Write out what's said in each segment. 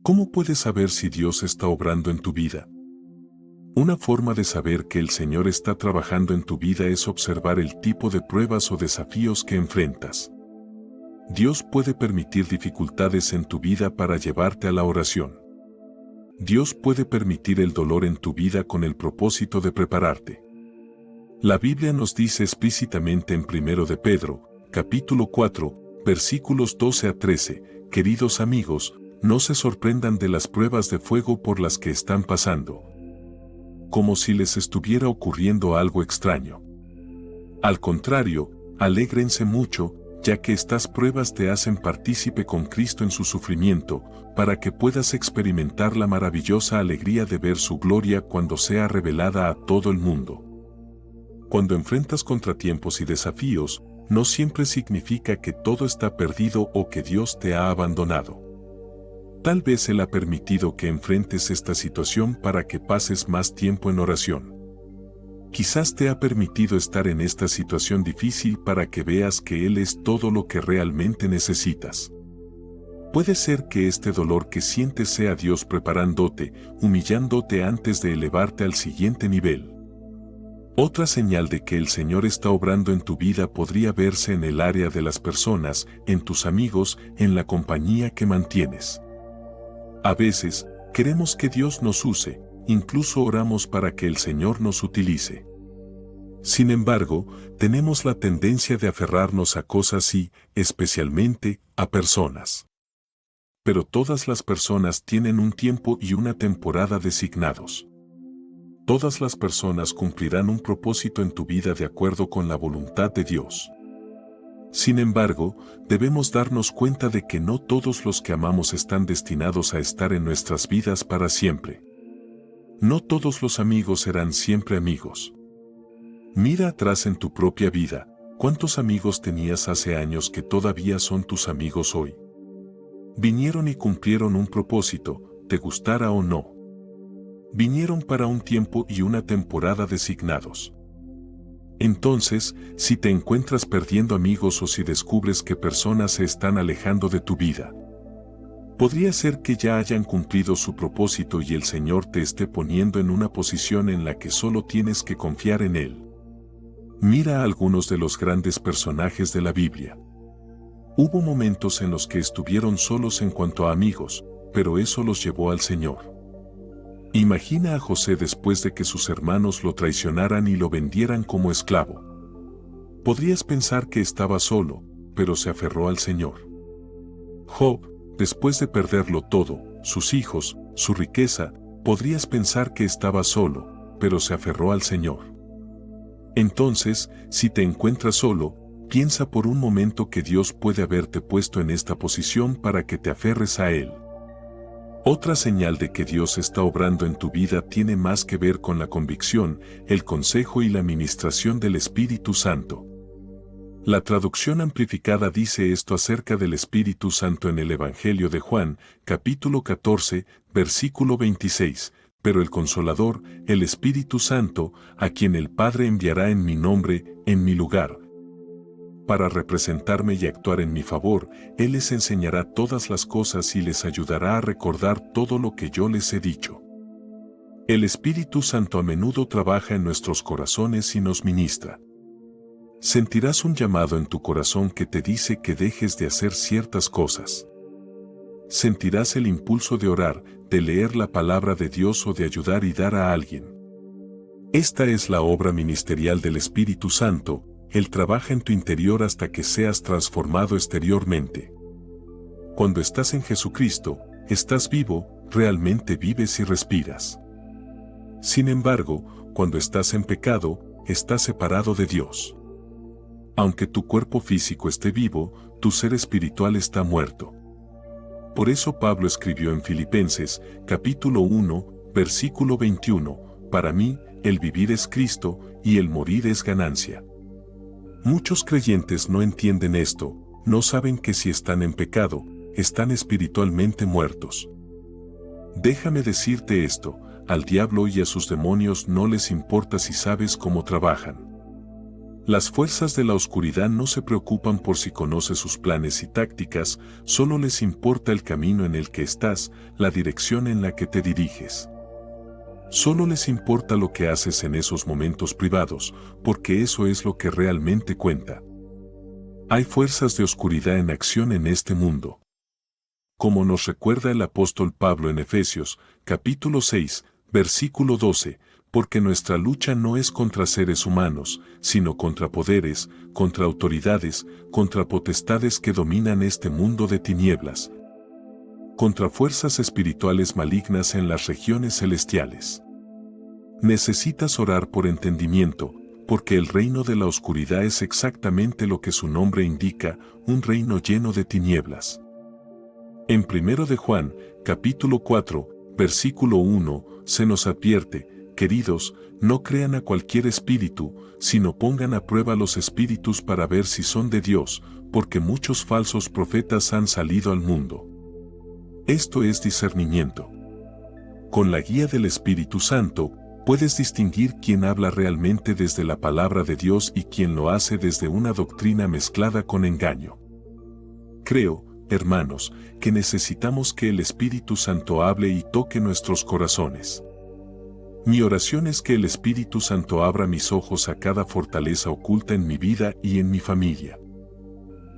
¿Cómo puedes saber si Dios está obrando en tu vida? Una forma de saber que el Señor está trabajando en tu vida es observar el tipo de pruebas o desafíos que enfrentas. Dios puede permitir dificultades en tu vida para llevarte a la oración. Dios puede permitir el dolor en tu vida con el propósito de prepararte. La Biblia nos dice explícitamente en 1 de Pedro, capítulo 4, versículos 12 a 13, queridos amigos, no se sorprendan de las pruebas de fuego por las que están pasando, como si les estuviera ocurriendo algo extraño. Al contrario, alégrense mucho, ya que estas pruebas te hacen partícipe con Cristo en su sufrimiento, para que puedas experimentar la maravillosa alegría de ver su gloria cuando sea revelada a todo el mundo. Cuando enfrentas contratiempos y desafíos, no siempre significa que todo está perdido o que Dios te ha abandonado. Tal vez Él ha permitido que enfrentes esta situación para que pases más tiempo en oración. Quizás te ha permitido estar en esta situación difícil para que veas que Él es todo lo que realmente necesitas. Puede ser que este dolor que sientes sea Dios preparándote, humillándote antes de elevarte al siguiente nivel. Otra señal de que el Señor está obrando en tu vida podría verse en el área de las personas, en tus amigos, en la compañía que mantienes. A veces, queremos que Dios nos use, incluso oramos para que el Señor nos utilice. Sin embargo, tenemos la tendencia de aferrarnos a cosas y, especialmente, a personas. Pero todas las personas tienen un tiempo y una temporada designados. Todas las personas cumplirán un propósito en tu vida de acuerdo con la voluntad de Dios. Sin embargo, debemos darnos cuenta de que no todos los que amamos están destinados a estar en nuestras vidas para siempre. No todos los amigos serán siempre amigos. Mira atrás en tu propia vida, ¿cuántos amigos tenías hace años que todavía son tus amigos hoy? Vinieron y cumplieron un propósito, te gustara o no. Vinieron para un tiempo y una temporada designados. Entonces, si te encuentras perdiendo amigos o si descubres que personas se están alejando de tu vida, podría ser que ya hayan cumplido su propósito y el Señor te esté poniendo en una posición en la que solo tienes que confiar en Él. Mira a algunos de los grandes personajes de la Biblia. Hubo momentos en los que estuvieron solos en cuanto a amigos, pero eso los llevó al Señor. Imagina a José después de que sus hermanos lo traicionaran y lo vendieran como esclavo. Podrías pensar que estaba solo, pero se aferró al Señor. Job, después de perderlo todo, sus hijos, su riqueza, podrías pensar que estaba solo, pero se aferró al Señor. Entonces, si te encuentras solo, piensa por un momento que Dios puede haberte puesto en esta posición para que te aferres a Él. Otra señal de que Dios está obrando en tu vida tiene más que ver con la convicción, el consejo y la administración del Espíritu Santo. La traducción amplificada dice esto acerca del Espíritu Santo en el Evangelio de Juan, capítulo 14, versículo 26, pero el Consolador, el Espíritu Santo, a quien el Padre enviará en mi nombre, en mi lugar, para representarme y actuar en mi favor, Él les enseñará todas las cosas y les ayudará a recordar todo lo que yo les he dicho. El Espíritu Santo a menudo trabaja en nuestros corazones y nos ministra. Sentirás un llamado en tu corazón que te dice que dejes de hacer ciertas cosas. Sentirás el impulso de orar, de leer la palabra de Dios o de ayudar y dar a alguien. Esta es la obra ministerial del Espíritu Santo. Él trabaja en tu interior hasta que seas transformado exteriormente. Cuando estás en Jesucristo, estás vivo, realmente vives y respiras. Sin embargo, cuando estás en pecado, estás separado de Dios. Aunque tu cuerpo físico esté vivo, tu ser espiritual está muerto. Por eso Pablo escribió en Filipenses, capítulo 1, versículo 21, para mí, el vivir es Cristo, y el morir es ganancia. Muchos creyentes no entienden esto, no saben que si están en pecado, están espiritualmente muertos. Déjame decirte esto, al diablo y a sus demonios no les importa si sabes cómo trabajan. Las fuerzas de la oscuridad no se preocupan por si conoces sus planes y tácticas, solo les importa el camino en el que estás, la dirección en la que te diriges. Solo les importa lo que haces en esos momentos privados, porque eso es lo que realmente cuenta. Hay fuerzas de oscuridad en acción en este mundo. Como nos recuerda el apóstol Pablo en Efesios, capítulo 6, versículo 12, porque nuestra lucha no es contra seres humanos, sino contra poderes, contra autoridades, contra potestades que dominan este mundo de tinieblas, contra fuerzas espirituales malignas en las regiones celestiales. Necesitas orar por entendimiento, porque el reino de la oscuridad es exactamente lo que su nombre indica, un reino lleno de tinieblas. En 1 de Juan, capítulo 4, versículo 1, se nos advierte: queridos, no crean a cualquier espíritu, sino pongan a prueba los espíritus para ver si son de Dios, porque muchos falsos profetas han salido al mundo. Esto es discernimiento. Con la guía del Espíritu Santo, puedes distinguir quién habla realmente desde la palabra de Dios y quién lo hace desde una doctrina mezclada con engaño. Creo, hermanos, que necesitamos que el Espíritu Santo hable y toque nuestros corazones. Mi oración es que el Espíritu Santo abra mis ojos a cada fortaleza oculta en mi vida y en mi familia.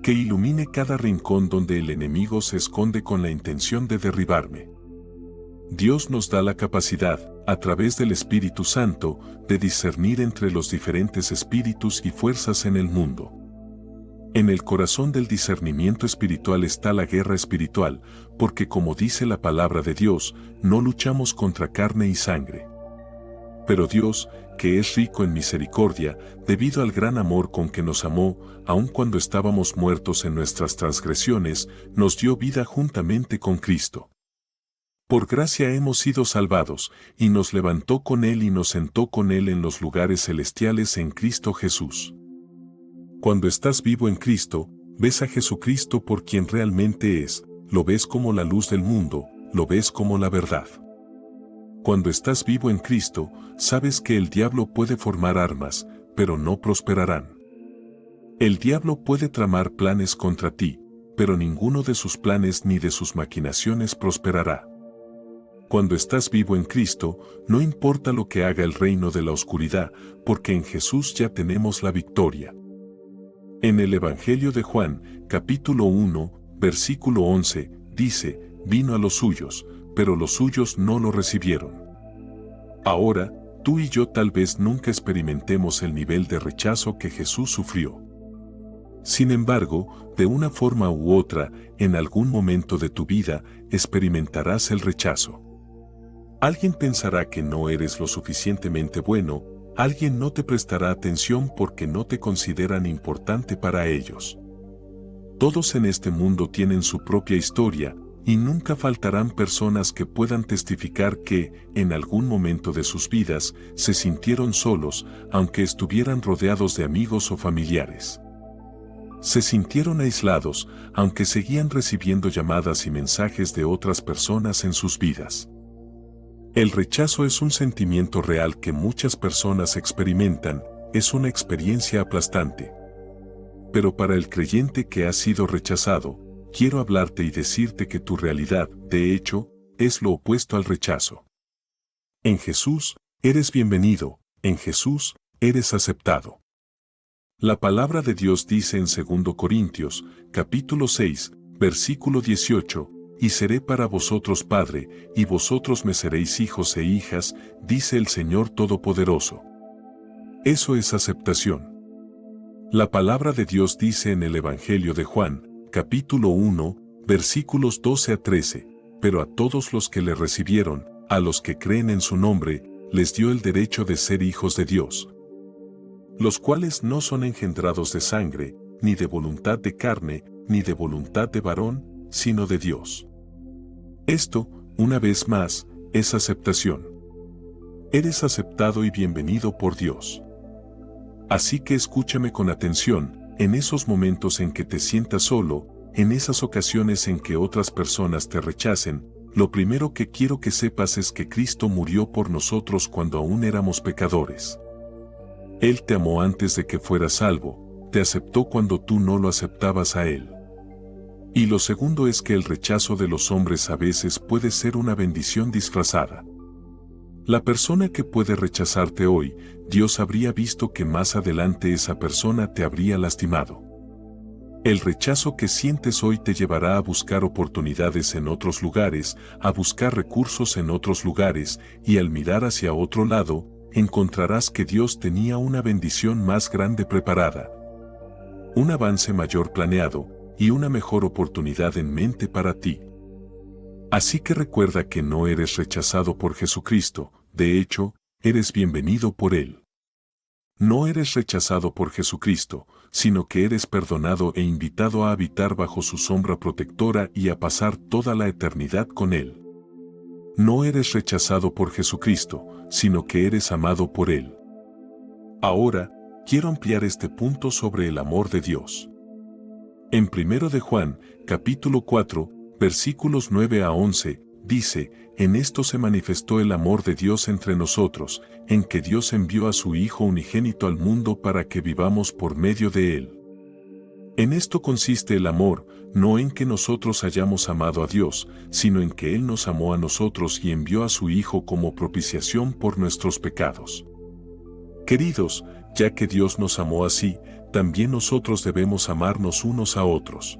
Que ilumine cada rincón donde el enemigo se esconde con la intención de derribarme. Dios nos da la capacidad, a través del Espíritu Santo, de discernir entre los diferentes espíritus y fuerzas en el mundo. En el corazón del discernimiento espiritual está la guerra espiritual, porque como dice la palabra de Dios, no luchamos contra carne y sangre. Pero Dios, que es rico en misericordia, debido al gran amor con que nos amó, aun cuando estábamos muertos en nuestras transgresiones, nos dio vida juntamente con Cristo. Por gracia hemos sido salvados, y nos levantó con Él y nos sentó con Él en los lugares celestiales en Cristo Jesús. Cuando estás vivo en Cristo, ves a Jesucristo por quien realmente es, lo ves como la luz del mundo, lo ves como la verdad. Cuando estás vivo en Cristo, sabes que el diablo puede formar armas, pero no prosperarán. El diablo puede tramar planes contra ti, pero ninguno de sus planes ni de sus maquinaciones prosperará. Cuando estás vivo en Cristo, no importa lo que haga el reino de la oscuridad, porque en Jesús ya tenemos la victoria. En el Evangelio de Juan, capítulo 1, versículo 11, dice: vino a los suyos, pero los suyos no lo recibieron. Ahora, tú y yo tal vez nunca experimentemos el nivel de rechazo que Jesús sufrió. Sin embargo, de una forma u otra, en algún momento de tu vida, experimentarás el rechazo. Alguien pensará que no eres lo suficientemente bueno, alguien no te prestará atención porque no te consideran importante para ellos. Todos en este mundo tienen su propia historia, y nunca faltarán personas que puedan testificar que, en algún momento de sus vidas, se sintieron solos, aunque estuvieran rodeados de amigos o familiares. Se sintieron aislados, aunque seguían recibiendo llamadas y mensajes de otras personas en sus vidas. El rechazo es un sentimiento real que muchas personas experimentan, es una experiencia aplastante. Pero para el creyente que ha sido rechazado, quiero hablarte y decirte que tu realidad, de hecho, es lo opuesto al rechazo. En Jesús, eres bienvenido, en Jesús, eres aceptado. La palabra de Dios dice en 2 Corintios, capítulo 6, versículo 18, y seré para vosotros padre, y vosotros me seréis hijos e hijas, dice el Señor Todopoderoso. Eso es aceptación. La palabra de Dios dice en el Evangelio de Juan, capítulo 1, versículos 12 a 13, pero a todos los que le recibieron, a los que creen en su nombre, les dio el derecho de ser hijos de Dios, los cuales no son engendrados de sangre, ni de voluntad de carne, ni de voluntad de varón, sino de Dios. Esto, una vez más, es aceptación. Eres aceptado y bienvenido por Dios. Así que escúchame con atención, en esos momentos en que te sientas solo, en esas ocasiones en que otras personas te rechacen, lo primero que quiero que sepas es que Cristo murió por nosotros cuando aún éramos pecadores. Él te amó antes de que fueras salvo, te aceptó cuando tú no lo aceptabas a Él. Y lo segundo es que el rechazo de los hombres a veces puede ser una bendición disfrazada. La persona que puede rechazarte hoy, Dios habría visto que más adelante esa persona te habría lastimado. El rechazo que sientes hoy te llevará a buscar oportunidades en otros lugares, a buscar recursos en otros lugares, y al mirar hacia otro lado, encontrarás que Dios tenía una bendición más grande preparada, un avance mayor planeado, y una mejor oportunidad en mente para ti. Así que recuerda que no eres rechazado por Jesucristo, de hecho, eres bienvenido por Él. No eres rechazado por Jesucristo, sino que eres perdonado e invitado a habitar bajo su sombra protectora y a pasar toda la eternidad con Él. No eres rechazado por Jesucristo, sino que eres amado por Él. Ahora, quiero ampliar este punto sobre el amor de Dios. En 1 de Juan, capítulo 4, versículos 9 a 11, dice, en esto se manifestó el amor de Dios entre nosotros, en que Dios envió a su Hijo unigénito al mundo para que vivamos por medio de Él. En esto consiste el amor, no en que nosotros hayamos amado a Dios, sino en que Él nos amó a nosotros y envió a su Hijo como propiciación por nuestros pecados. Queridos, ya que Dios nos amó así, también nosotros debemos amarnos unos a otros.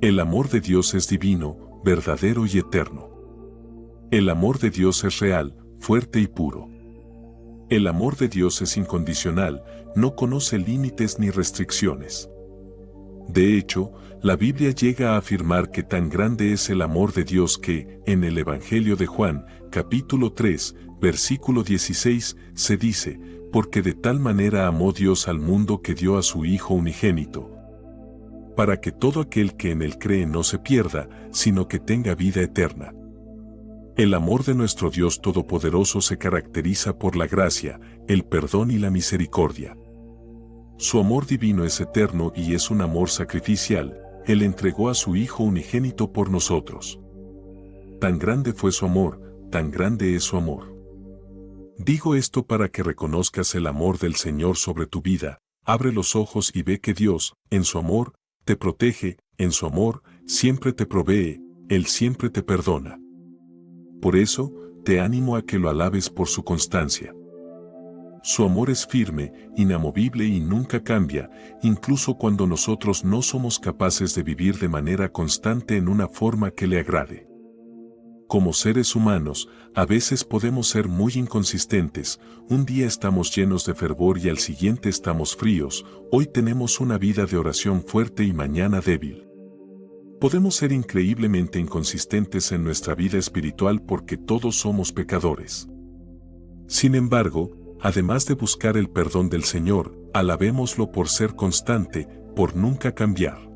El amor de Dios es divino, verdadero y eterno. El amor de Dios es real, fuerte y puro. El amor de Dios es incondicional, no conoce límites ni restricciones. De hecho, la Biblia llega a afirmar que tan grande es el amor de Dios que, en el Evangelio de Juan, capítulo 3, versículo 16, se dice, porque de tal manera amó Dios al mundo que dio a su Hijo unigénito, para que todo aquel que en Él cree no se pierda, sino que tenga vida eterna. El amor de nuestro Dios Todopoderoso se caracteriza por la gracia, el perdón y la misericordia. Su amor divino es eterno y es un amor sacrificial, Él entregó a su Hijo unigénito por nosotros. Tan grande fue su amor, tan grande es su amor. Digo esto para que reconozcas el amor del Señor sobre tu vida, abre los ojos y ve que Dios, en su amor, te protege, en su amor, siempre te provee, Él siempre te perdona. Por eso, te animo a que lo alabes por su constancia. Su amor es firme, inamovible y nunca cambia, incluso cuando nosotros no somos capaces de vivir de manera constante en una forma que le agrade. Como seres humanos, a veces podemos ser muy inconsistentes, un día estamos llenos de fervor y al siguiente estamos fríos, hoy tenemos una vida de oración fuerte y mañana débil. Podemos ser increíblemente inconsistentes en nuestra vida espiritual porque todos somos pecadores. Sin embargo, además de buscar el perdón del Señor, alabémoslo por ser constante, por nunca cambiar.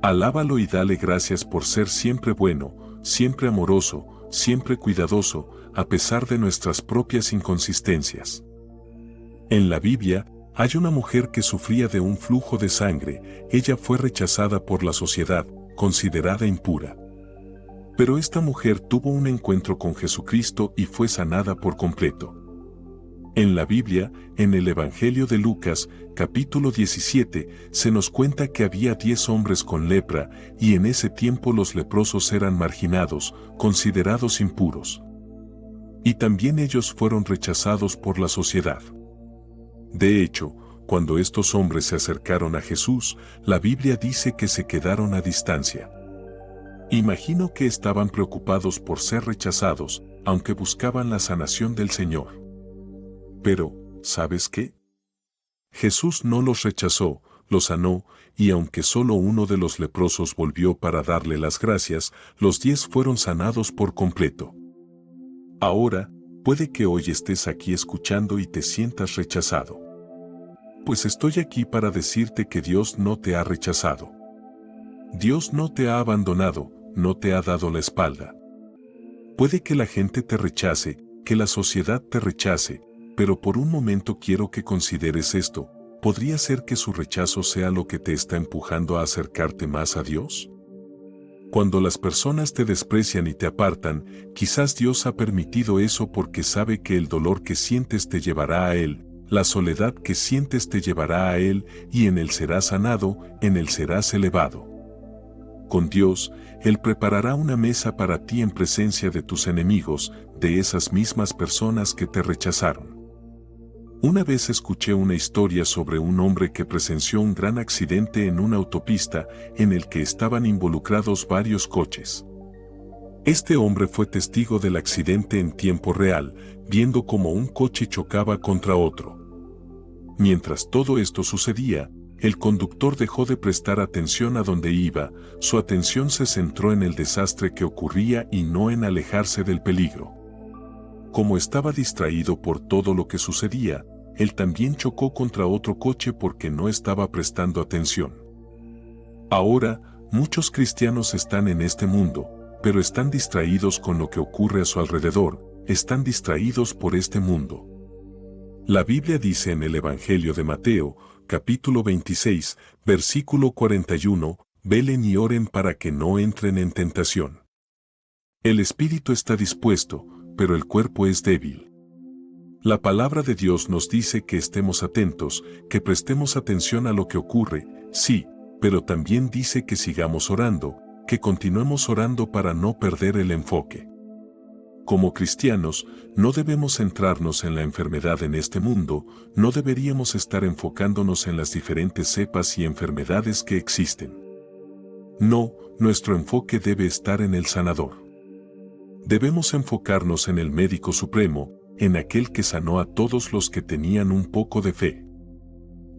Alábalo y dale gracias por ser siempre bueno, siempre amoroso, siempre cuidadoso, a pesar de nuestras propias inconsistencias. En la Biblia, hay una mujer que sufría de un flujo de sangre, ella fue rechazada por la sociedad, considerada impura. Pero esta mujer tuvo un encuentro con Jesucristo y fue sanada por completo. En la Biblia, en el Evangelio de Lucas, capítulo 17, se nos cuenta que había 10 hombres con lepra, y en ese tiempo los leprosos eran marginados, considerados impuros. Y también ellos fueron rechazados por la sociedad. De hecho, cuando estos hombres se acercaron a Jesús, la Biblia dice que se quedaron a distancia. Imagino que estaban preocupados por ser rechazados, aunque buscaban la sanación del Señor. Pero, ¿sabes qué? Jesús no los rechazó, los sanó, y aunque solo uno de los leprosos volvió para darle las gracias, los 10 fueron sanados por completo. Ahora, puede que hoy estés aquí escuchando y te sientas rechazado. Pues estoy aquí para decirte que Dios no te ha rechazado. Dios no te ha abandonado, no te ha dado la espalda. Puede que la gente te rechace, que la sociedad te rechace, pero por un momento quiero que consideres esto, ¿podría ser que su rechazo sea lo que te está empujando a acercarte más a Dios? Cuando las personas te desprecian y te apartan, quizás Dios ha permitido eso porque sabe que el dolor que sientes te llevará a Él, La soledad que sientes te llevará a Él y en Él serás sanado, en Él serás elevado. Con Dios, Él preparará una mesa para ti en presencia de tus enemigos, de esas mismas personas que te rechazaron. Una vez escuché una historia sobre un hombre que presenció un gran accidente en una autopista en el que estaban involucrados varios coches. Este hombre fue testigo del accidente en tiempo real, viendo cómo un coche chocaba contra otro. Mientras todo esto sucedía, el conductor dejó de prestar atención a donde iba, su atención se centró en el desastre que ocurría y no en alejarse del peligro. Como estaba distraído por todo lo que sucedía, él también chocó contra otro coche porque no estaba prestando atención. Ahora, muchos cristianos están en este mundo, pero están distraídos con lo que ocurre a su alrededor, están distraídos por este mundo. La Biblia dice en el Evangelio de Mateo, capítulo 26, versículo 41, velen y oren para que no entren en tentación. El espíritu está dispuesto, pero el cuerpo es débil. La palabra de Dios nos dice que estemos atentos, que prestemos atención a lo que ocurre, sí, pero también dice que sigamos orando, que continuemos orando para no perder el enfoque. Como cristianos, no debemos centrarnos en la enfermedad en este mundo, no deberíamos estar enfocándonos en las diferentes cepas y enfermedades que existen. No, nuestro enfoque debe estar en el sanador. Debemos enfocarnos en el médico supremo, en aquel que sanó a todos los que tenían un poco de fe.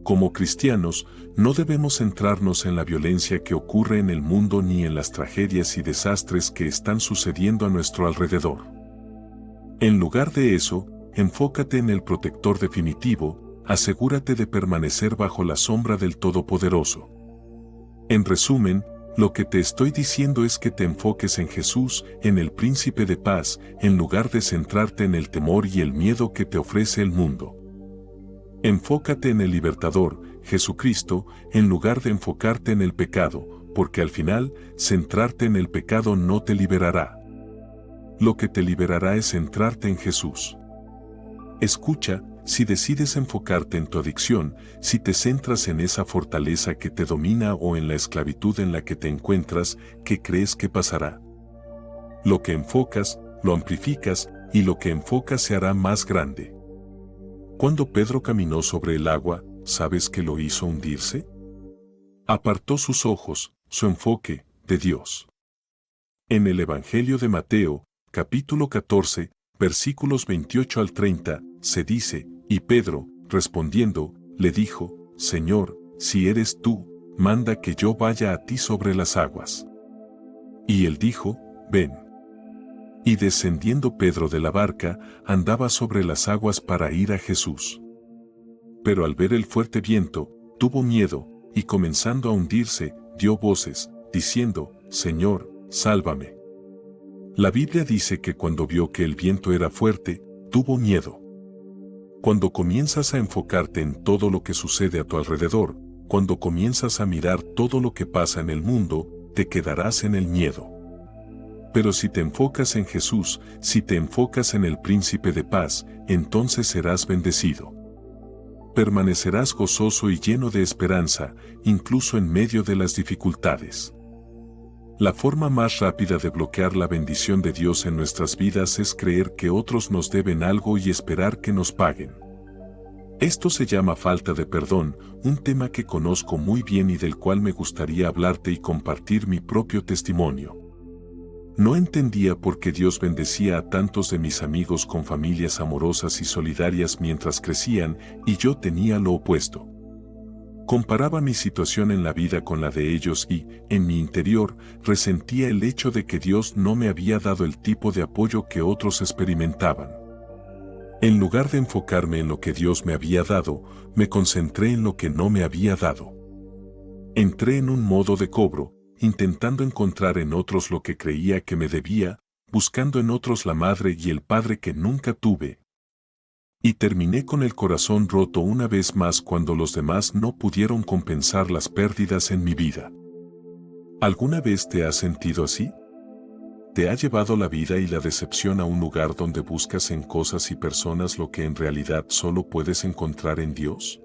Como cristianos, no debemos centrarnos en la violencia que ocurre en el mundo ni en las tragedias y desastres que están sucediendo a nuestro alrededor. En lugar de eso, enfócate en el protector definitivo, asegúrate de permanecer bajo la sombra del Todopoderoso. En resumen, lo que te estoy diciendo es que te enfoques en Jesús, en el Príncipe de Paz, en lugar de centrarte en el temor y el miedo que te ofrece el mundo. Enfócate en el Libertador, Jesucristo, en lugar de enfocarte en el pecado, porque al final, centrarte en el pecado no te liberará. Lo que te liberará es centrarte en Jesús. Escucha, si decides enfocarte en tu adicción, si te centras en esa fortaleza que te domina o en la esclavitud en la que te encuentras, ¿qué crees que pasará? Lo que enfocas, lo amplificas, y lo que enfocas se hará más grande. Cuando Pedro caminó sobre el agua, ¿sabes qué lo hizo hundirse? Apartó sus ojos, su enfoque, de Dios. En el Evangelio de Mateo, capítulo 14, versículos 28 al 30, se dice, y Pedro, respondiendo, le dijo, Señor, si eres tú, manda que yo vaya a ti sobre las aguas. Y él dijo, ven. Y descendiendo Pedro de la barca, andaba sobre las aguas para ir a Jesús. Pero al ver el fuerte viento, tuvo miedo, y comenzando a hundirse, dio voces, diciendo, Señor, sálvame. La Biblia dice que cuando vio que el viento era fuerte, tuvo miedo. Cuando comienzas a enfocarte en todo lo que sucede a tu alrededor, cuando comienzas a mirar todo lo que pasa en el mundo, te quedarás en el miedo. Pero si te enfocas en Jesús, si te enfocas en el Príncipe de Paz, entonces serás bendecido. Permanecerás gozoso y lleno de esperanza, incluso en medio de las dificultades. La forma más rápida de bloquear la bendición de Dios en nuestras vidas es creer que otros nos deben algo y esperar que nos paguen. Esto se llama falta de perdón, un tema que conozco muy bien y del cual me gustaría hablarte y compartir mi propio testimonio. No entendía por qué Dios bendecía a tantos de mis amigos con familias amorosas y solidarias mientras crecían, y yo tenía lo opuesto. Comparaba mi situación en la vida con la de ellos y, en mi interior, resentía el hecho de que Dios no me había dado el tipo de apoyo que otros experimentaban. En lugar de enfocarme en lo que Dios me había dado, me concentré en lo que no me había dado. Entré en un modo de cobro, intentando encontrar en otros lo que creía que me debía, buscando en otros la madre y el padre que nunca tuve. Y terminé con el corazón roto una vez más cuando los demás no pudieron compensar las pérdidas en mi vida. ¿Alguna vez te has sentido así? ¿Te ha llevado la vida y la decepción a un lugar donde buscas en cosas y personas lo que en realidad solo puedes encontrar en Dios?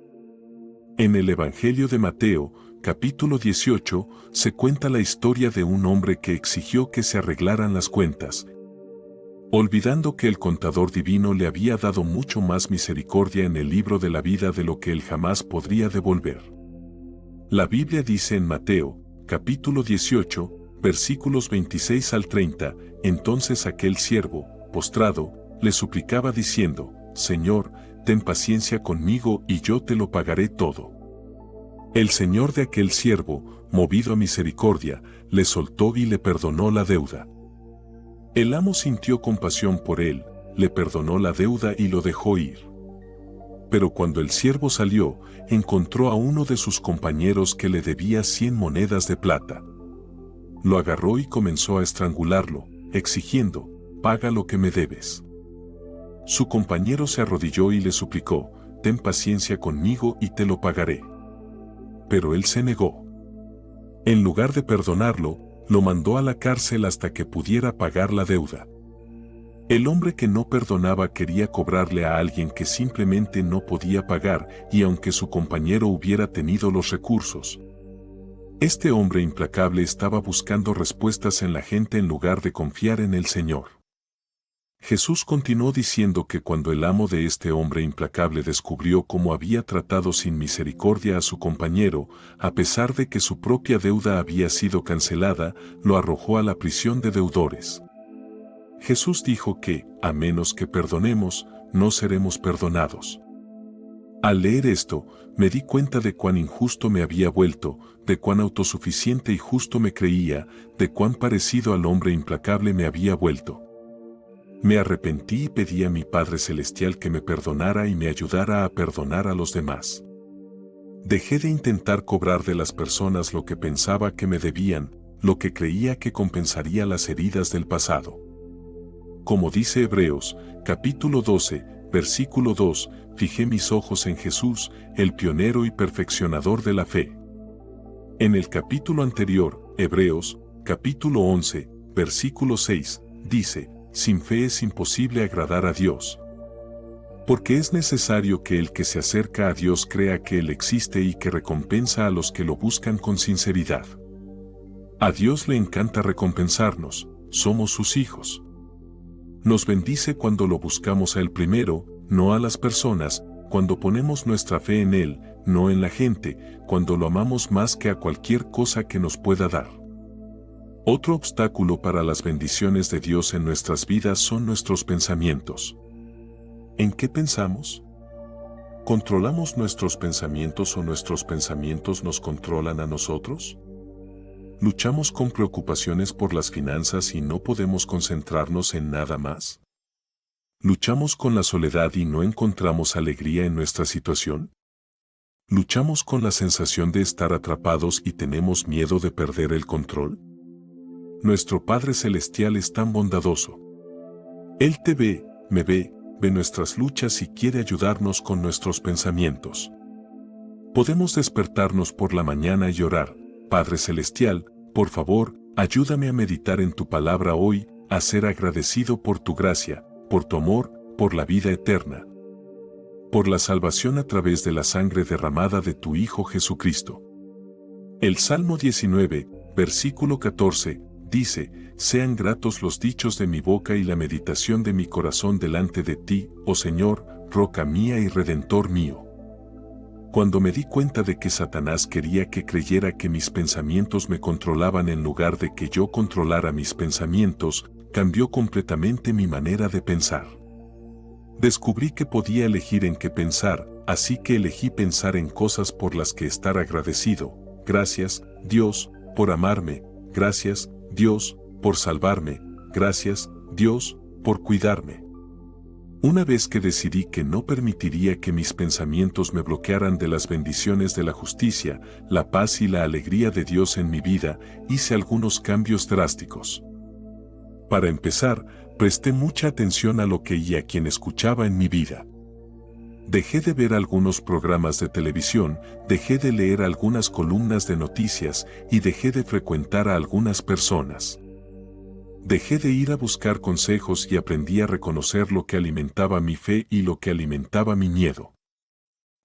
En el Evangelio de Mateo, capítulo 18, se cuenta la historia de un hombre que exigió que se arreglaran las cuentas, olvidando que el contador divino le había dado mucho más misericordia en el libro de la vida de lo que él jamás podría devolver. La Biblia dice en Mateo, capítulo 18, versículos 26 al 30, entonces aquel siervo, postrado, le suplicaba diciendo, Señor, ten paciencia conmigo y yo te lo pagaré todo. El señor de aquel siervo, movido a misericordia, le soltó y le perdonó la deuda. El amo sintió compasión por él, le perdonó la deuda y lo dejó ir. Pero cuando el siervo salió, encontró a uno de sus compañeros que le debía 100 monedas de plata. Lo agarró y comenzó a estrangularlo, exigiendo, paga lo que me debes. Su compañero se arrodilló y le suplicó, ten paciencia conmigo y te lo pagaré. Pero él se negó. En lugar de perdonarlo, lo mandó a la cárcel hasta que pudiera pagar la deuda. El hombre que no perdonaba quería cobrarle a alguien que simplemente no podía pagar, y aunque su compañero hubiera tenido los recursos. Este hombre implacable estaba buscando respuestas en la gente en lugar de confiar en el Señor. Jesús continuó diciendo que cuando el amo de este hombre implacable descubrió cómo había tratado sin misericordia a su compañero, a pesar de que su propia deuda había sido cancelada, lo arrojó a la prisión de deudores. Jesús dijo que, a menos que perdonemos, no seremos perdonados. Al leer esto, me di cuenta de cuán injusto me había vuelto, de cuán autosuficiente y justo me creía, de cuán parecido al hombre implacable me había vuelto. Me arrepentí y pedí a mi Padre Celestial que me perdonara y me ayudara a perdonar a los demás. Dejé de intentar cobrar de las personas lo que pensaba que me debían, lo que creía que compensaría las heridas del pasado. Como dice Hebreos, capítulo 12, versículo 2, fijé mis ojos en Jesús, el pionero y perfeccionador de la fe. En el capítulo anterior, Hebreos, capítulo 11, versículo 6, dice, sin fe es imposible agradar a Dios. Porque es necesario que el que se acerca a Dios crea que Él existe y que recompensa a los que lo buscan con sinceridad. A Dios le encanta recompensarnos, somos sus hijos. Nos bendice cuando lo buscamos a Él primero, no a las personas, cuando ponemos nuestra fe en Él, no en la gente, cuando lo amamos más que a cualquier cosa que nos pueda dar. Otro obstáculo para las bendiciones de Dios en nuestras vidas son nuestros pensamientos. ¿En qué pensamos? ¿Controlamos nuestros pensamientos o nuestros pensamientos nos controlan a nosotros? ¿Luchamos con preocupaciones por las finanzas y no podemos concentrarnos en nada más? ¿Luchamos con la soledad y no encontramos alegría en nuestra situación? ¿Luchamos con la sensación de estar atrapados y tenemos miedo de perder el control? Nuestro Padre Celestial es tan bondadoso. Él te ve, me ve nuestras luchas y quiere ayudarnos con nuestros pensamientos. Podemos despertarnos por la mañana y orar, Padre Celestial, por favor, ayúdame a meditar en tu palabra hoy, a ser agradecido por tu gracia, por tu amor, por la vida eterna, por la salvación a través de la sangre derramada de tu Hijo Jesucristo. El Salmo 19, versículo 14, dice, sean gratos los dichos de mi boca y la meditación de mi corazón delante de ti, oh Señor, roca mía y redentor mío. Cuando me di cuenta de que Satanás quería que creyera que mis pensamientos me controlaban en lugar de que yo controlara mis pensamientos, cambió completamente mi manera de pensar. Descubrí que podía elegir en qué pensar, así que elegí pensar en cosas por las que estar agradecido. Gracias, Dios, por amarme. Gracias, Dios, por salvarme. Gracias, Dios, por cuidarme. Una vez que decidí que no permitiría que mis pensamientos me bloquearan de las bendiciones de la justicia, la paz y la alegría de Dios en mi vida, hice algunos cambios drásticos. Para empezar, presté mucha atención a lo que y a quien escuchaba en mi vida. Dejé de ver algunos programas de televisión, dejé de leer algunas columnas de noticias y dejé de frecuentar a algunas personas. Dejé de ir a buscar consejos y aprendí a reconocer lo que alimentaba mi fe y lo que alimentaba mi miedo.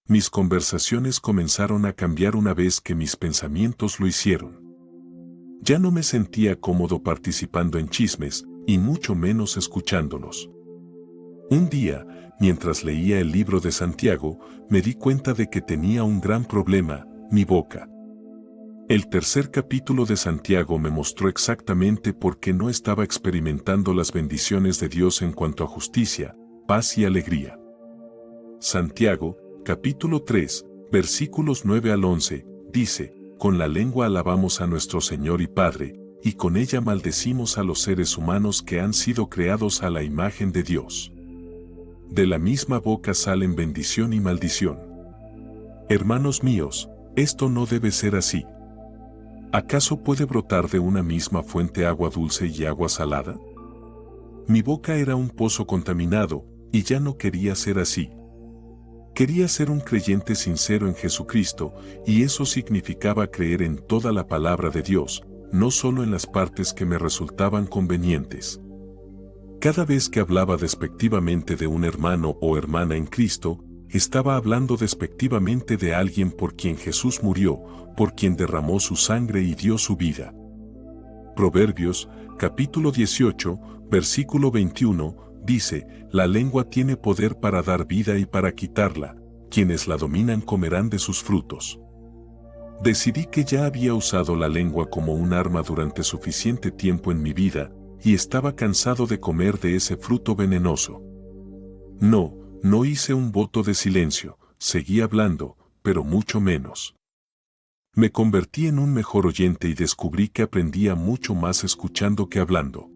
Mis conversaciones comenzaron a cambiar una vez que mis pensamientos lo hicieron. Ya no me sentía cómodo participando en chismes, y mucho menos escuchándolos. Un día, mientras leía el libro de Santiago, me di cuenta de que tenía un gran problema, mi boca. El tercer capítulo de Santiago me mostró exactamente por qué no estaba experimentando las bendiciones de Dios en cuanto a justicia, paz y alegría. Santiago, capítulo 3, versículos 9 al 11, dice: con la lengua alabamos a nuestro Señor y Padre, y con ella maldecimos a los seres humanos que han sido creados a la imagen de Dios. De la misma boca salen bendición y maldición. Hermanos míos, esto no debe ser así. ¿Acaso puede brotar de una misma fuente agua dulce y agua salada? Mi boca era un pozo contaminado, y ya no quería ser así. Quería ser un creyente sincero en Jesucristo, y eso significaba creer en toda la palabra de Dios, no solo en las partes que me resultaban convenientes. Cada vez que hablaba despectivamente de un hermano o hermana en Cristo, estaba hablando despectivamente de alguien por quien Jesús murió, por quien derramó su sangre y dio su vida. Proverbios, capítulo 18, versículo 21, dice: la lengua tiene poder para dar vida y para quitarla, quienes la dominan comerán de sus frutos. Decidí que ya había usado la lengua como un arma durante suficiente tiempo en mi vida, y estaba cansado de comer de ese fruto venenoso. No hice un voto de silencio, seguí hablando, pero mucho menos. Me convertí en un mejor oyente y descubrí que aprendía mucho más escuchando que hablando.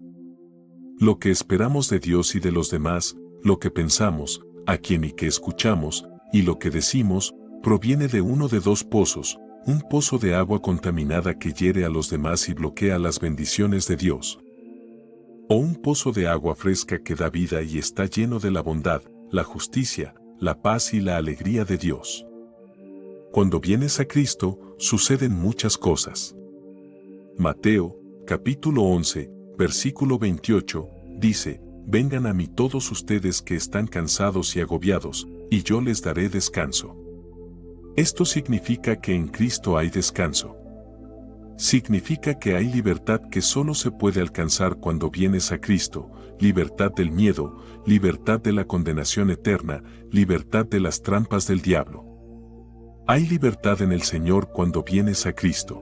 Lo que esperamos de Dios y de los demás, lo que pensamos, a quién y qué escuchamos, y lo que decimos, proviene de uno de dos pozos: un pozo de agua contaminada que hiere a los demás y bloquea las bendiciones de Dios, o un pozo de agua fresca que da vida y está lleno de la bondad, la justicia, la paz y la alegría de Dios. Cuando vienes a Cristo, suceden muchas cosas. Mateo, capítulo 11, versículo 28, dice: vengan a mí todos ustedes que están cansados y agobiados, y yo les daré descanso. Esto significa que en Cristo hay descanso. Significa que hay libertad que solo se puede alcanzar cuando vienes a Cristo: libertad del miedo, libertad de la condenación eterna, libertad de las trampas del diablo. Hay libertad en el Señor cuando vienes a Cristo.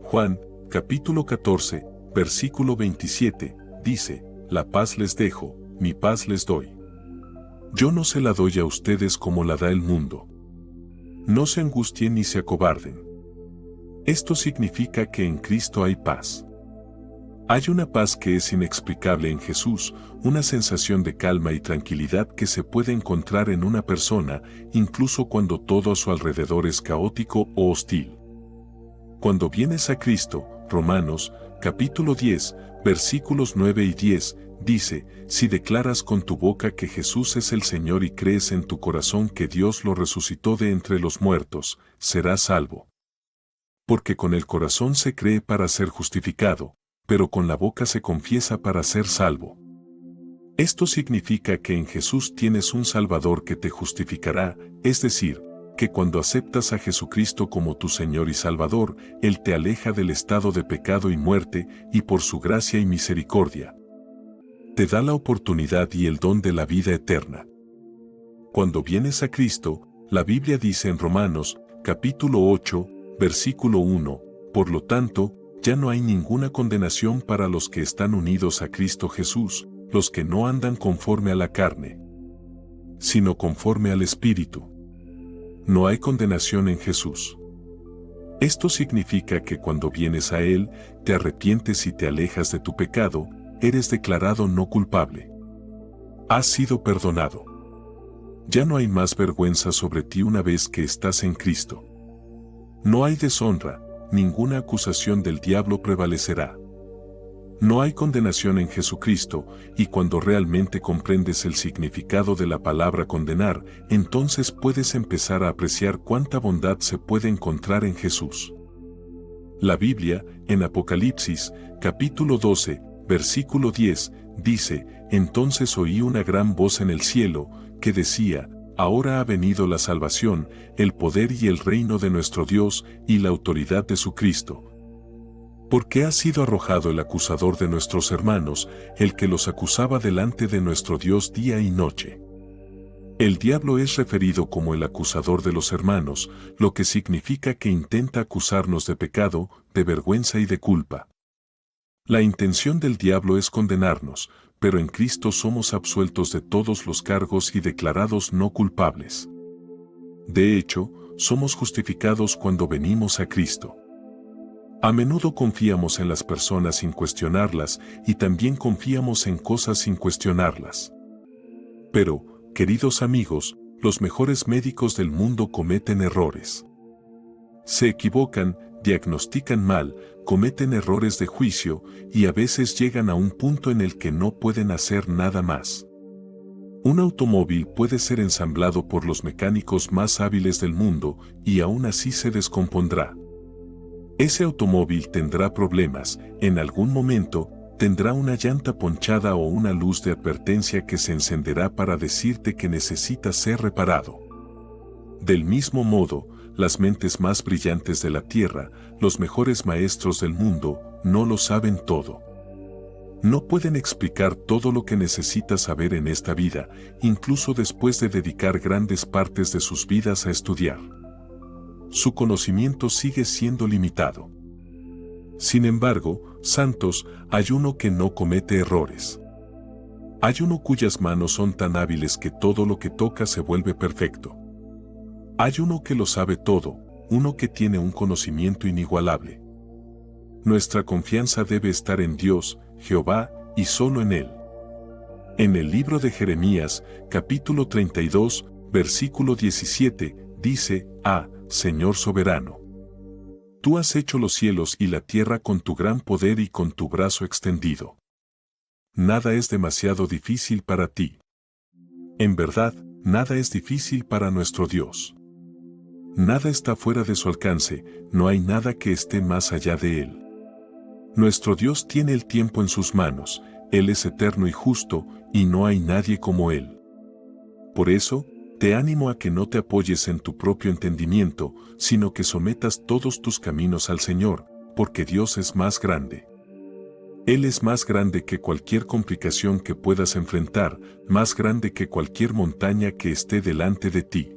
Juan, capítulo 14, versículo 27, dice: la paz les dejo, mi paz les doy. Yo no se la doy a ustedes como la da el mundo. No se angustien ni se acobarden. Esto significa que en Cristo hay paz. Hay una paz que es inexplicable en Jesús, una sensación de calma y tranquilidad que se puede encontrar en una persona, incluso cuando todo a su alrededor es caótico o hostil. Cuando vienes a Cristo, Romanos, capítulo 10, versículos 9 y 10, dice: si declaras con tu boca que Jesús es el Señor y crees en tu corazón que Dios lo resucitó de entre los muertos, serás salvo. Porque con el corazón se cree para ser justificado, pero con la boca se confiesa para ser salvo. Esto significa que en Jesús tienes un Salvador que te justificará, es decir, que cuando aceptas a Jesucristo como tu Señor y Salvador, Él te aleja del estado de pecado y muerte, y por su gracia y misericordia te da la oportunidad y el don de la vida eterna. Cuando vienes a Cristo, la Biblia dice en Romanos, capítulo 8, versículo 1, por lo tanto, ya no hay ninguna condenación para los que están unidos a Cristo Jesús, los que no andan conforme a la carne, sino conforme al Espíritu. No hay condenación en Jesús. Esto significa que cuando vienes a Él, te arrepientes y te alejas de tu pecado, eres declarado no culpable. Has sido perdonado. Ya no hay más vergüenza sobre ti una vez que estás en Cristo. No hay deshonra, ninguna acusación del diablo prevalecerá. No hay condenación en Jesucristo, y cuando realmente comprendes el significado de la palabra condenar, entonces puedes empezar a apreciar cuánta bondad se puede encontrar en Jesús. La Biblia, en Apocalipsis, capítulo 12, versículo 10, dice: Entonces oí una gran voz en el cielo, que decía: Ahora ha venido la salvación, el poder y el reino de nuestro Dios, y la autoridad de su Cristo. Porque ha sido arrojado el acusador de nuestros hermanos, el que los acusaba delante de nuestro Dios día y noche. El diablo es referido como el acusador de los hermanos, lo que significa que intenta acusarnos de pecado, de vergüenza y de culpa. La intención del diablo es condenarnos, pero en Cristo somos absueltos de todos los cargos y declarados no culpables. De hecho, somos justificados cuando venimos a Cristo. A menudo confiamos en las personas sin cuestionarlas y también confiamos en cosas sin cuestionarlas. Pero, queridos amigos, los mejores médicos del mundo cometen errores. Se equivocan, diagnostican mal, cometen errores de juicio y a veces llegan a un punto en el que no pueden hacer nada más. Un automóvil puede ser ensamblado por los mecánicos más hábiles del mundo y aún así se descompondrá. Ese automóvil tendrá problemas, en algún momento, tendrá una llanta ponchada o una luz de advertencia que se encenderá para decirte que necesita ser reparado. Del mismo modo, las mentes más brillantes de la tierra, los mejores maestros del mundo, no lo saben todo. No pueden explicar todo lo que necesitas saber en esta vida, incluso después de dedicar grandes partes de sus vidas a estudiar. Su conocimiento sigue siendo limitado. Sin embargo, santos, hay uno que no comete errores. Hay uno cuyas manos son tan hábiles que todo lo que toca se vuelve perfecto. Hay uno que lo sabe todo, uno que tiene un conocimiento inigualable. Nuestra confianza debe estar en Dios, Jehová, y solo en Él. En el libro de Jeremías, capítulo 32, versículo 17, dice: Señor soberano, tú has hecho los cielos y la tierra con tu gran poder y con tu brazo extendido. Nada es demasiado difícil para ti. En verdad, nada es difícil para nuestro Dios. Nada está fuera de su alcance, no hay nada que esté más allá de Él. Nuestro Dios tiene el tiempo en sus manos, Él es eterno y justo, y no hay nadie como Él. Por eso, te animo a que no te apoyes en tu propio entendimiento, sino que sometas todos tus caminos al Señor, porque Dios es más grande. Él es más grande que cualquier complicación que puedas enfrentar, más grande que cualquier montaña que esté delante de ti.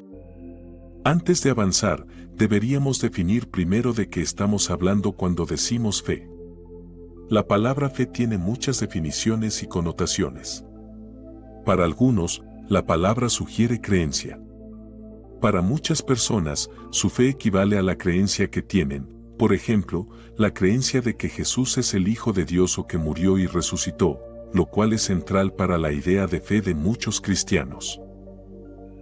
Antes de avanzar, deberíamos definir primero de qué estamos hablando cuando decimos fe. La palabra fe tiene muchas definiciones y connotaciones. Para algunos, la palabra sugiere creencia. Para muchas personas, su fe equivale a la creencia que tienen, por ejemplo, la creencia de que Jesús es el Hijo de Dios o que murió y resucitó, lo cual es central para la idea de fe de muchos cristianos.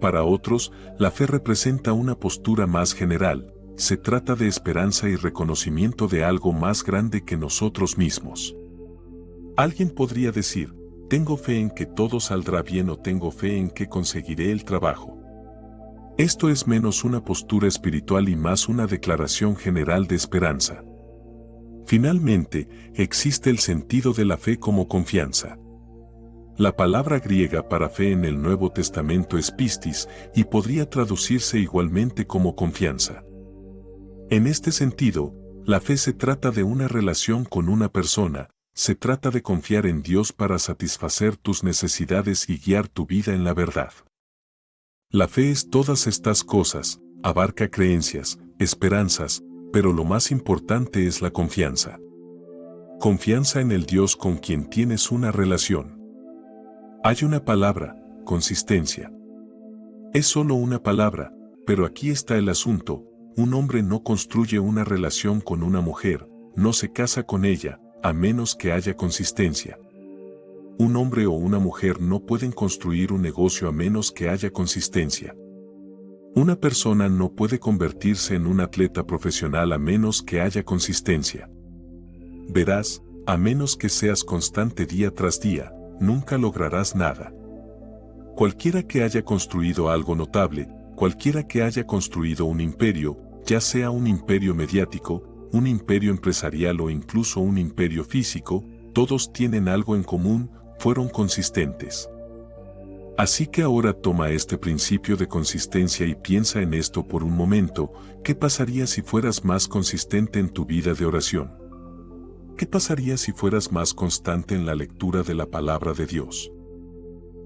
Para otros, la fe representa una postura más general, se trata de esperanza y reconocimiento de algo más grande que nosotros mismos. Alguien podría decir: tengo fe en que todo saldrá bien o tengo fe en que conseguiré el trabajo. Esto es menos una postura espiritual y más una declaración general de esperanza. Finalmente, existe el sentido de la fe como confianza. La palabra griega para fe en el Nuevo Testamento es pistis y podría traducirse igualmente como confianza. En este sentido, la fe se trata de una relación con una persona, se trata de confiar en Dios para satisfacer tus necesidades y guiar tu vida en la verdad. La fe es todas estas cosas, abarca creencias, esperanzas, pero lo más importante es la confianza. Confianza en el Dios con quien tienes una relación. Hay una palabra, consistencia. Es solo una palabra, pero aquí está el asunto: un hombre no construye una relación con una mujer, no se casa con ella, a menos que haya consistencia. Un hombre o una mujer no pueden construir un negocio a menos que haya consistencia. Una persona no puede convertirse en un atleta profesional a menos que haya consistencia. Verás, a menos que seas constante día tras día, nunca lograrás nada. Cualquiera que haya construido algo notable, cualquiera que haya construido un imperio, ya sea un imperio mediático, un imperio empresarial o incluso un imperio físico, todos tienen algo en común, fueron consistentes. Así que ahora toma este principio de consistencia y piensa en esto por un momento. ¿Qué pasaría si fueras más consistente en tu vida de oración? ¿Qué pasaría si fueras más constante en la lectura de la palabra de Dios?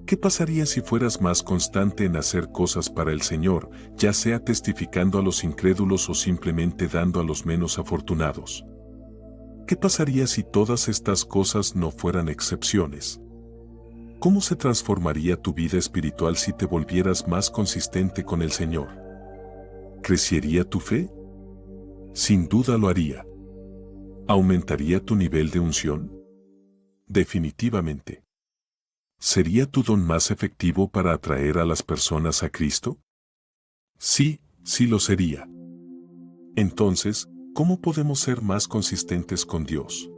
¿Qué pasaría si fueras más constante en hacer cosas para el Señor, ya sea testificando a los incrédulos o simplemente dando a los menos afortunados? ¿Qué pasaría si todas estas cosas no fueran excepciones? ¿Cómo se transformaría tu vida espiritual si te volvieras más consistente con el Señor? ¿Crecería tu fe? Sin duda lo haría. ¿Aumentaría tu nivel de unción? Definitivamente. ¿Sería tu don más efectivo para atraer a las personas a Cristo? Sí, sí lo sería. Entonces, ¿cómo podemos ser más consistentes con Dios?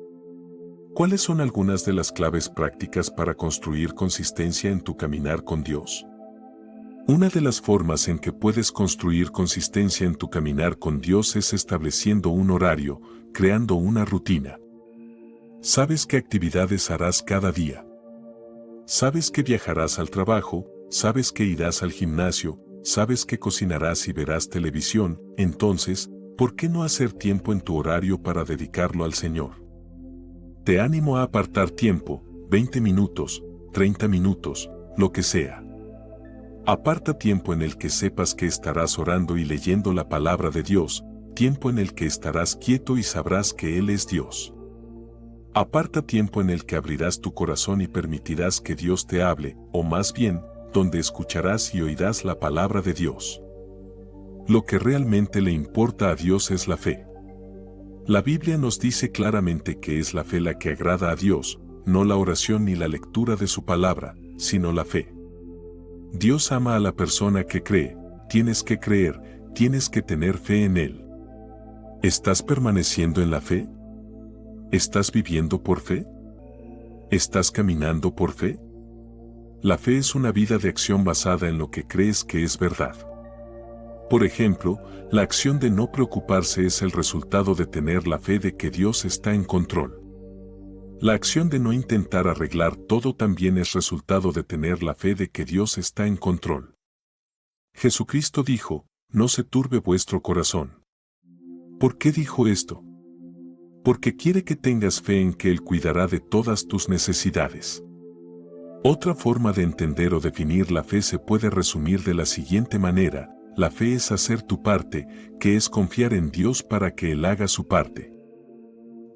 ¿Cuáles son algunas de las claves prácticas para construir consistencia en tu caminar con Dios? Una de las formas en que puedes construir consistencia en tu caminar con Dios es estableciendo un horario, creando una rutina. ¿Sabes qué actividades harás cada día? ¿Sabes que viajarás al trabajo? ¿Sabes que irás al gimnasio? ¿Sabes que cocinarás y verás televisión? Entonces, ¿por qué no hacer tiempo en tu horario para dedicarlo al Señor? Te animo a apartar tiempo, 20 minutos, 30 minutos, lo que sea. Aparta tiempo en el que sepas que estarás orando y leyendo la palabra de Dios, tiempo en el que estarás quieto y sabrás que Él es Dios. Aparta tiempo en el que abrirás tu corazón y permitirás que Dios te hable, o más bien, donde escucharás y oirás la palabra de Dios. Lo que realmente le importa a Dios es la fe. La Biblia nos dice claramente que es la fe la que agrada a Dios, no la oración ni la lectura de su palabra, sino la fe. Dios ama a la persona que cree, tienes que creer, tienes que tener fe en Él. ¿Estás permaneciendo en la fe? ¿Estás viviendo por fe? ¿Estás caminando por fe? La fe es una vida de acción basada en lo que crees que es verdad. Por ejemplo, la acción de no preocuparse es el resultado de tener la fe de que Dios está en control. La acción de no intentar arreglar todo también es resultado de tener la fe de que Dios está en control. Jesucristo dijo, no se turbe vuestro corazón. ¿Por qué dijo esto? Porque quiere que tengas fe en que Él cuidará de todas tus necesidades. Otra forma de entender o definir la fe se puede resumir de la siguiente manera: la fe es hacer tu parte, que es confiar en Dios para que Él haga su parte.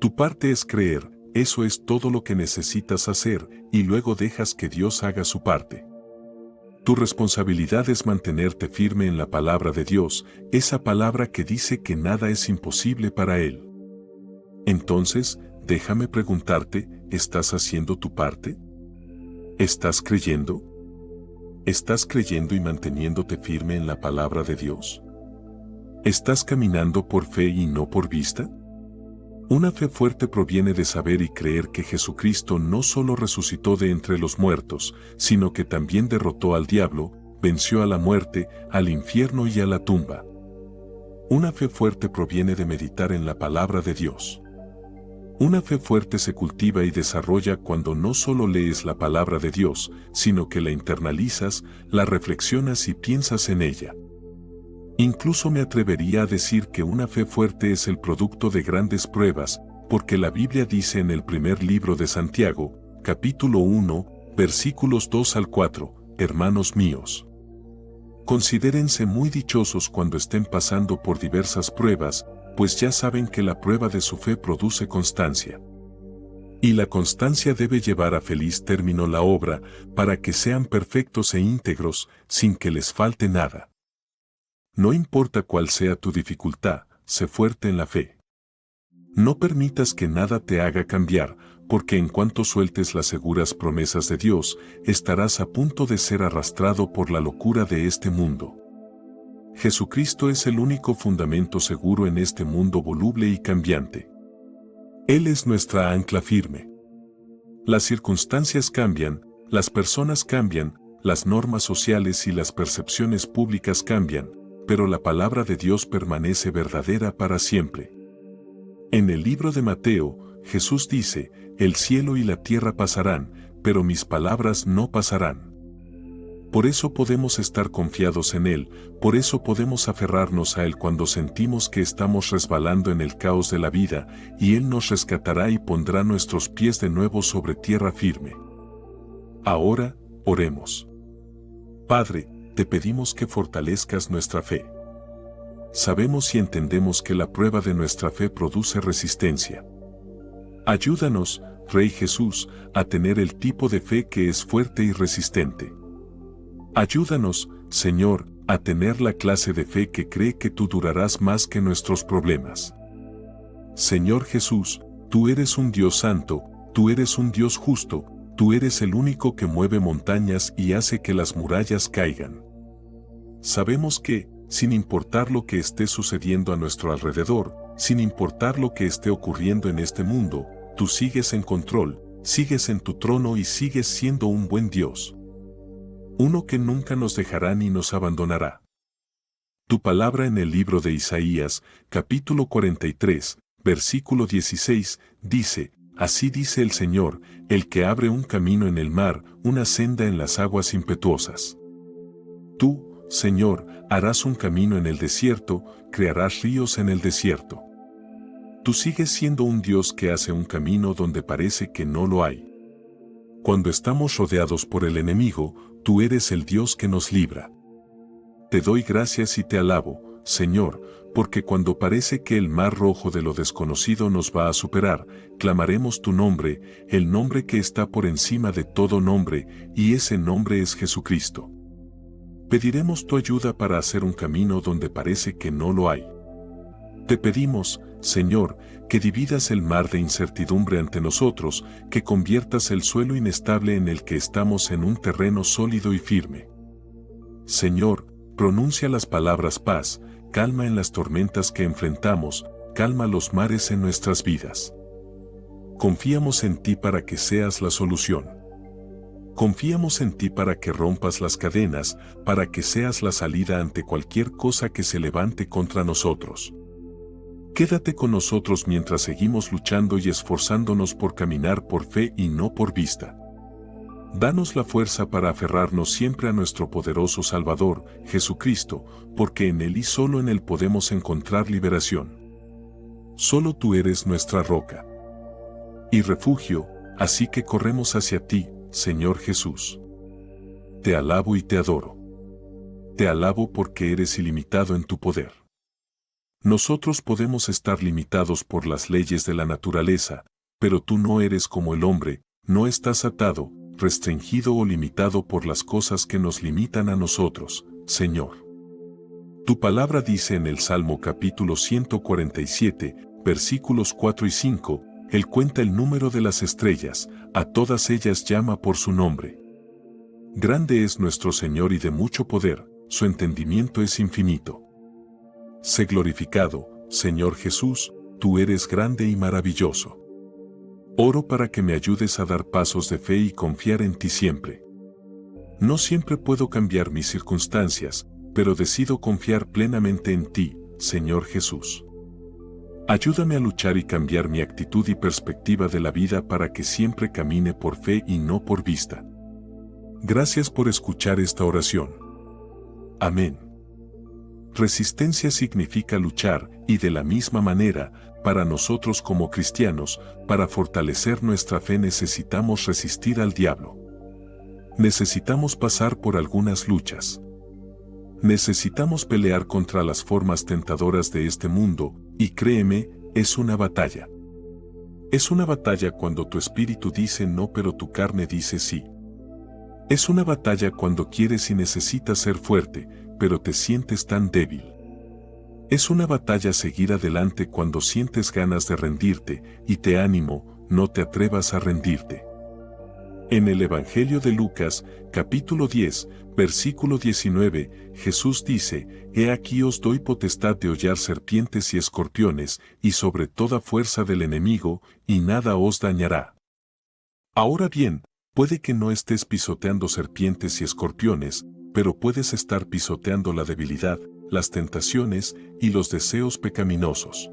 Tu parte es creer, eso es todo lo que necesitas hacer, y luego dejas que Dios haga su parte. Tu responsabilidad es mantenerte firme en la palabra de Dios, esa palabra que dice que nada es imposible para Él. Entonces, déjame preguntarte, ¿estás haciendo tu parte? ¿Estás creyendo? ¿Estás creyendo y manteniéndote firme en la palabra de Dios? ¿Estás caminando por fe y no por vista? Una fe fuerte proviene de saber y creer que Jesucristo no solo resucitó de entre los muertos, sino que también derrotó al diablo, venció a la muerte, al infierno y a la tumba. Una fe fuerte proviene de meditar en la palabra de Dios. Una fe fuerte se cultiva y desarrolla cuando no solo lees la palabra de Dios, sino que la internalizas, la reflexionas y piensas en ella. Incluso me atrevería a decir que una fe fuerte es el producto de grandes pruebas, porque la Biblia dice en el primer libro de Santiago, capítulo 1, versículos 2 al 4, hermanos míos. Considérense muy dichosos cuando estén pasando por diversas pruebas, pues ya saben que la prueba de su fe produce constancia. Y la constancia debe llevar a feliz término la obra, para que sean perfectos e íntegros, sin que les falte nada. No importa cuál sea tu dificultad, sé fuerte en la fe. No permitas que nada te haga cambiar, porque en cuanto sueltes las seguras promesas de Dios, estarás a punto de ser arrastrado por la locura de este mundo. Jesucristo es el único fundamento seguro en este mundo voluble y cambiante. Él es nuestra ancla firme. Las circunstancias cambian, las personas cambian, las normas sociales y las percepciones públicas cambian, pero la palabra de Dios permanece verdadera para siempre. En el libro de Mateo, Jesús dice, el cielo y la tierra pasarán, pero mis palabras no pasarán. Por eso podemos estar confiados en Él, por eso podemos aferrarnos a Él cuando sentimos que estamos resbalando en el caos de la vida, y Él nos rescatará y pondrá nuestros pies de nuevo sobre tierra firme. Ahora, oremos. Padre, te pedimos que fortalezcas nuestra fe. Sabemos y entendemos que la prueba de nuestra fe produce resistencia. Ayúdanos, Rey Jesús, a tener el tipo de fe que es fuerte y resistente. Ayúdanos, Señor, a tener la clase de fe que cree que tú durarás más que nuestros problemas. Señor Jesús, tú eres un Dios santo, tú eres un Dios justo, tú eres el único que mueve montañas y hace que las murallas caigan. Sabemos que, sin importar lo que esté sucediendo a nuestro alrededor, sin importar lo que esté ocurriendo en este mundo, tú sigues en control, sigues en tu trono y sigues siendo un buen Dios. Uno que nunca nos dejará ni nos abandonará. Tu palabra en el libro de Isaías, capítulo 43, versículo 16, dice, así dice el Señor, el que abre un camino en el mar, una senda en las aguas impetuosas. Tú, Señor, harás un camino en el desierto, crearás ríos en el desierto. Tú sigues siendo un Dios que hace un camino donde parece que no lo hay. Cuando estamos rodeados por el enemigo, tú eres el Dios que nos libra. Te doy gracias y te alabo, Señor, porque cuando parece que el mar rojo de lo desconocido nos va a superar, clamaremos tu nombre, el nombre que está por encima de todo nombre, y ese nombre es Jesucristo. Pediremos tu ayuda para hacer un camino donde parece que no lo hay. Te pedimos, Señor, que dividas el mar de incertidumbre ante nosotros, que conviertas el suelo inestable en el que estamos en un terreno sólido y firme. Señor, pronuncia las palabras paz, calma en las tormentas que enfrentamos, calma los mares en nuestras vidas. Confiamos en ti para que seas la solución. Confiamos en ti para que rompas las cadenas, para que seas la salida ante cualquier cosa que se levante contra nosotros. Quédate con nosotros mientras seguimos luchando y esforzándonos por caminar por fe y no por vista. Danos la fuerza para aferrarnos siempre a nuestro poderoso Salvador, Jesucristo, porque en Él y solo en Él podemos encontrar liberación. Solo tú eres nuestra roca y refugio, así que corremos hacia ti, Señor Jesús. Te alabo y te adoro. Te alabo porque eres ilimitado en tu poder. Nosotros podemos estar limitados por las leyes de la naturaleza, pero tú no eres como el hombre, no estás atado, restringido o limitado por las cosas que nos limitan a nosotros, Señor. Tu palabra dice en el Salmo capítulo 147, versículos 4 y 5, Él cuenta el número de las estrellas, a todas ellas llama por su nombre. Grande es nuestro Señor y de mucho poder, su entendimiento es infinito. Sé glorificado, Señor Jesús, tú eres grande y maravilloso. Oro para que me ayudes a dar pasos de fe y confiar en ti siempre. No siempre puedo cambiar mis circunstancias, pero decido confiar plenamente en ti, Señor Jesús. Ayúdame a luchar y cambiar mi actitud y perspectiva de la vida para que siempre camine por fe y no por vista. Gracias por escuchar esta oración. Amén. Resistencia significa luchar, y de la misma manera, para nosotros como cristianos, para fortalecer nuestra fe necesitamos resistir al diablo. Necesitamos pasar por algunas luchas. Necesitamos pelear contra las formas tentadoras de este mundo, y créeme, es una batalla. Es una batalla cuando tu espíritu dice no pero tu carne dice sí. Es una batalla cuando quieres y necesitas ser fuerte, pero te sientes tan débil. Es una batalla seguir adelante cuando sientes ganas de rendirte, y te animo, no te atrevas a rendirte. En el Evangelio de Lucas, capítulo 10, versículo 19, Jesús dice, He aquí os doy potestad de hollar serpientes y escorpiones, y sobre toda fuerza del enemigo, y nada os dañará. Ahora bien, puede que no estés pisoteando serpientes y escorpiones, pero puedes estar pisoteando la debilidad, las tentaciones y los deseos pecaminosos.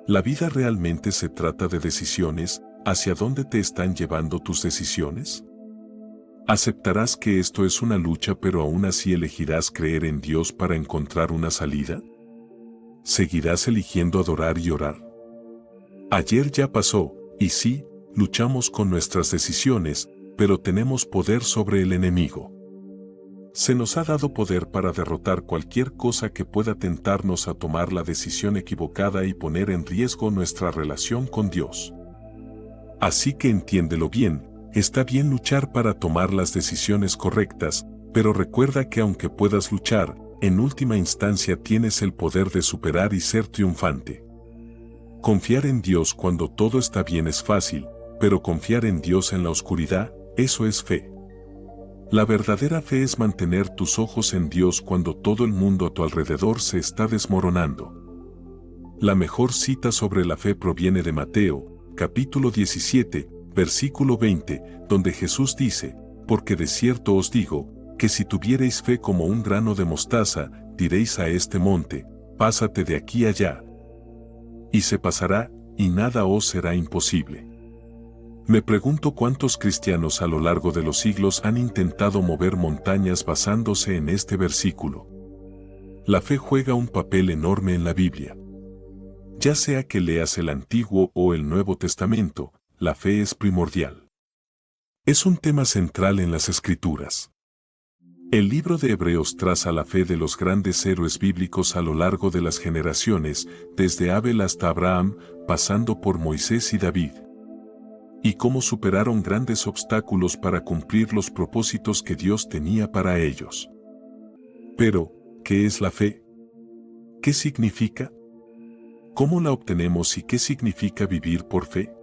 ¿La vida realmente se trata de decisiones? ¿Hacia dónde te están llevando tus decisiones? ¿Aceptarás que esto es una lucha pero aún así elegirás creer en Dios para encontrar una salida? ¿Seguirás eligiendo adorar y orar? Ayer ya pasó, y sí, luchamos con nuestras decisiones, pero tenemos poder sobre el enemigo. Se nos ha dado poder para derrotar cualquier cosa que pueda tentarnos a tomar la decisión equivocada y poner en riesgo nuestra relación con Dios. Así que entiéndelo bien, está bien luchar para tomar las decisiones correctas, pero recuerda que aunque puedas luchar, en última instancia tienes el poder de superar y ser triunfante. Confiar en Dios cuando todo está bien es fácil, pero confiar en Dios en la oscuridad, eso es fe. La verdadera fe es mantener tus ojos en Dios cuando todo el mundo a tu alrededor se está desmoronando. La mejor cita sobre la fe proviene de Mateo, capítulo 17, versículo 20, donde Jesús dice, «Porque de cierto os digo, que si tuviereis fe como un grano de mostaza, diréis a este monte, pásate de aquí allá, y se pasará, y nada os será imposible». Me pregunto cuántos cristianos a lo largo de los siglos han intentado mover montañas basándose en este versículo. La fe juega un papel enorme en la Biblia. Ya sea que leas el Antiguo o el Nuevo Testamento, la fe es primordial. Es un tema central en las Escrituras. El libro de Hebreos traza la fe de los grandes héroes bíblicos a lo largo de las generaciones, desde Abel hasta Abraham, pasando por Moisés y David. Y cómo superaron grandes obstáculos para cumplir los propósitos que Dios tenía para ellos. Pero, ¿qué es la fe? ¿Qué significa? ¿Cómo la obtenemos y qué significa vivir por fe?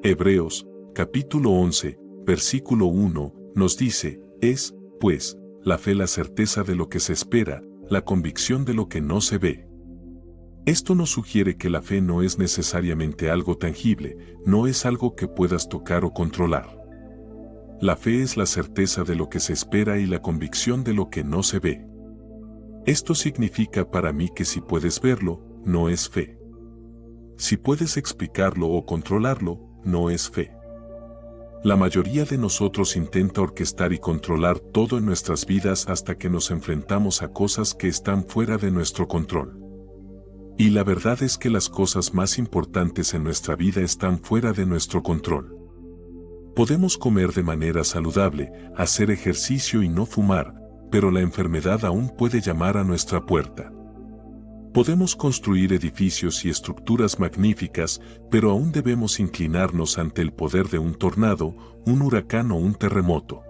Hebreos, capítulo 11, versículo 1, nos dice, es, pues, la fe la certeza de lo que se espera, la convicción de lo que no se ve. Esto nos sugiere que la fe no es necesariamente algo tangible, no es algo que puedas tocar o controlar. La fe es la certeza de lo que se espera y la convicción de lo que no se ve. Esto significa para mí que si puedes verlo, no es fe. Si puedes explicarlo o controlarlo, no es fe. La mayoría de nosotros intenta orquestar y controlar todo en nuestras vidas hasta que nos enfrentamos a cosas que están fuera de nuestro control. Y la verdad es que las cosas más importantes en nuestra vida están fuera de nuestro control. Podemos comer de manera saludable, hacer ejercicio y no fumar, pero la enfermedad aún puede llamar a nuestra puerta. Podemos construir edificios y estructuras magníficas, pero aún debemos inclinarnos ante el poder de un tornado, un huracán o un terremoto.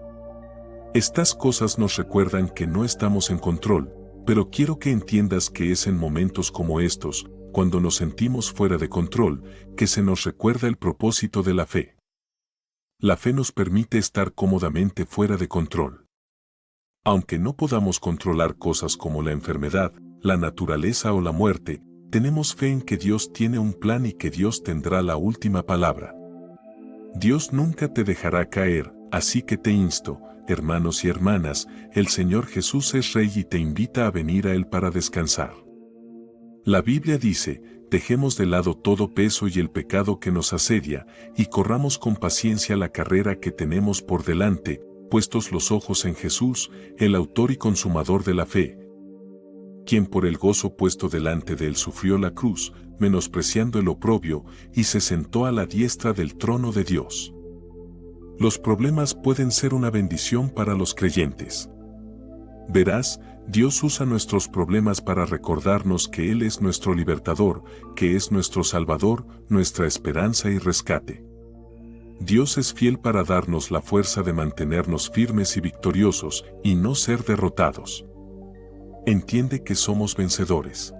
Estas cosas nos recuerdan que no estamos en control, pero quiero que entiendas que es en momentos como estos, cuando nos sentimos fuera de control, que se nos recuerda el propósito de la fe. La fe nos permite estar cómodamente fuera de control. Aunque no podamos controlar cosas como la enfermedad, la naturaleza o la muerte, tenemos fe en que Dios tiene un plan y que Dios tendrá la última palabra. Dios nunca te dejará caer, así que te insto, hermanos y hermanas, el Señor Jesús es Rey y te invita a venir a Él para descansar. La Biblia dice, dejemos de lado todo peso y el pecado que nos asedia, y corramos con paciencia la carrera que tenemos por delante, puestos los ojos en Jesús, el autor y consumador de la fe, quien por el gozo puesto delante de Él sufrió la cruz, menospreciando el oprobio, y se sentó a la diestra del trono de Dios. Los problemas pueden ser una bendición para los creyentes. Verás, Dios usa nuestros problemas para recordarnos que Él es nuestro libertador, que es nuestro Salvador, nuestra esperanza y rescate. Dios es fiel para darnos la fuerza de mantenernos firmes y victoriosos, y no ser derrotados. Entiende que somos vencedores.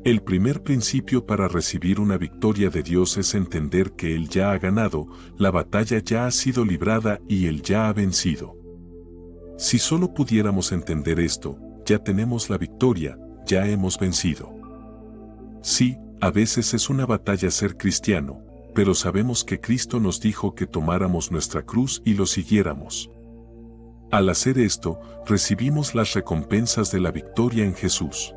El primer principio para recibir una victoria de Dios es entender que Él ya ha ganado, la batalla ya ha sido librada y Él ya ha vencido. Si solo pudiéramos entender esto, ya tenemos la victoria, ya hemos vencido. Sí, a veces es una batalla ser cristiano, pero sabemos que Cristo nos dijo que tomáramos nuestra cruz y lo siguiéramos. Al hacer esto, recibimos las recompensas de la victoria en Jesús.